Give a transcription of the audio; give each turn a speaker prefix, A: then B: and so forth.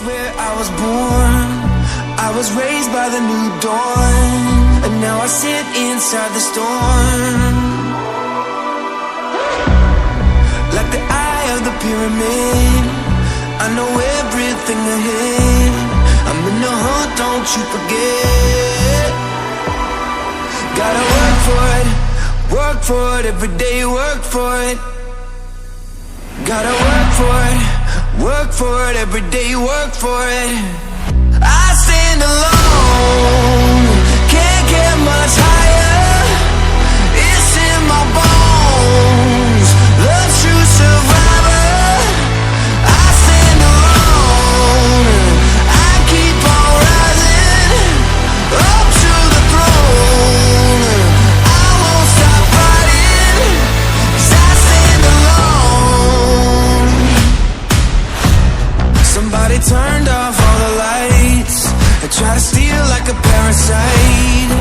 A: where I was born, I was raised by the new dawn, and now I sit inside the storm. Like the eye of the pyramid, I know everything ahead. I'm in the hunt, don't you forget. Gotta work for it, every day work for it. Gotta work for it, every day work for it. I stand alone, can't get much higher. It's in my bones, love true survivor. I stand alone, I keep on rising up to the throne. I won't stop fighting, 'cause I stand alone. Somebody turned off all the lights, I try to steal like a parasite.